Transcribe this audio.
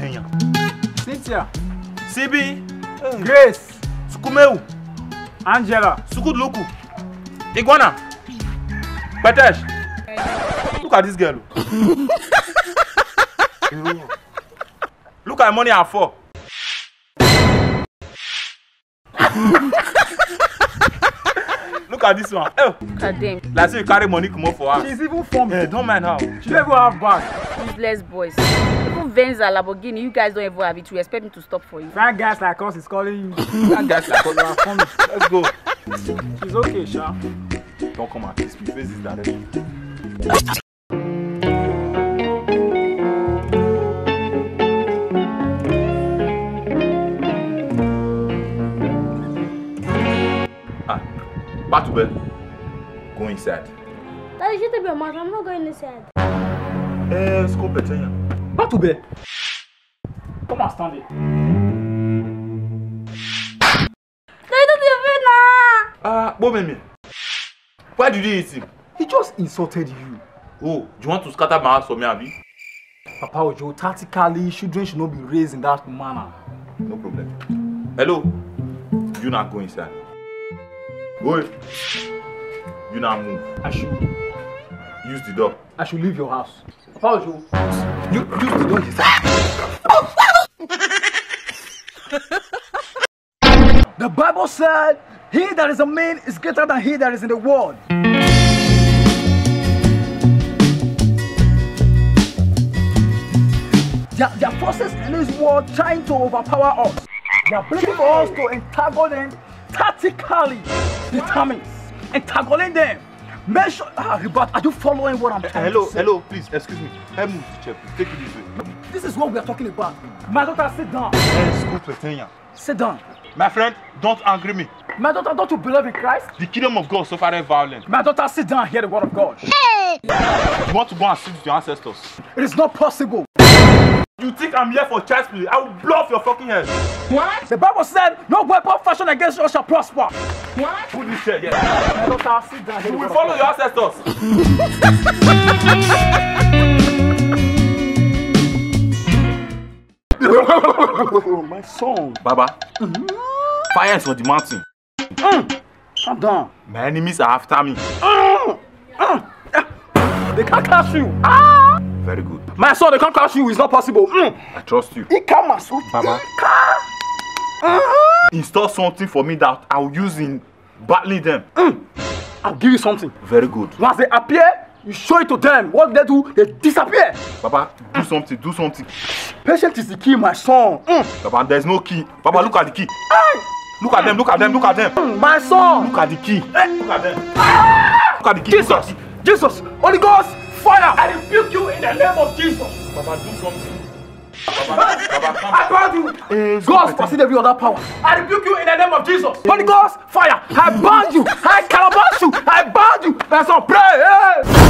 Petenha. Cynthia. Sibi. Grace. Sukumeu. Angela. Sukudluku. Iguana. Petesh. Look at this girl. Look at the money I for. Look at this one. Oh. Look at them. Like say you carry money come up for her. She's even from Yeah, don't mind how. She don't even have bag. Useless boys. Even Venza, Lamborghini, you guys don't even have it. You expect me to stop for you. Fine guys like us is calling you. That guy's like, oh, come. Let's go. She's okay, Sha. Don't come and kiss me. Face this direction. Batube, go inside. Daddy, shut up your mouth. I'm not going inside. Let's go, Petenha. Batube. Come and stand it. Daddy, don't be afraid now. Bomemi. Why did you hit him? He just insulted you. Oh, do you want to scatter my house for me, Abi? Papa Ojo, tactically, children should not be raised in that manner. No problem. Hello? You not go inside. Go. You not move. I should Use the door. leave your house. Papa Ojo, you use the door inside. The Bible said, he that is a man is greater than he that is in the world. There are forces in this world trying to overpower us. They are looking for us to entangle them tactically, determined, entangling them. Make sure, but are you following what I'm trying to say? Hello, please, excuse me. Help me to check, please. Take it this way. This is what we are talking about. My daughter, sit down. Let's go, Petenha. Sit down. My friend, don't angry me. My daughter, don't you believe in Christ? The kingdom of God suffered violence. My daughter, sit down and hear the word of God. You want to go and sit with your ancestors? It is not possible. You think I'm here for child's play? I will blow off your fucking head. What? The Bible said, no weapon fashioned against us shall prosper. What? Put this chair here. My daughter, sit down and hear You the will word follow of your ancestors. My son. Baba, fire is on the mountain. Calm down. My enemies are after me. They can't catch you. Very good. My son, they can't catch you. It's not possible. I trust you. He can't mass. Baba, install something for me that I'll use in battling them. I'll give you something. Very good. Once they appear, you show it to them. What they do, they disappear. Baba, do something, do something. Patience is the key, my son. Baba, there's no key. Baba, look at the key. Look at them, look at them, look at them. My son. Look at the key. Look at them. Look at the key. Jesus. Jesus. Holy Ghost. Fire. I rebuke you in the name of Jesus. Baba, do something. Baba, come. I bound you. God supersedes every other power. I rebuke you in the name of Jesus. Holy Ghost. Fire. I bound you. I calabash you. I bound you. My son, pray.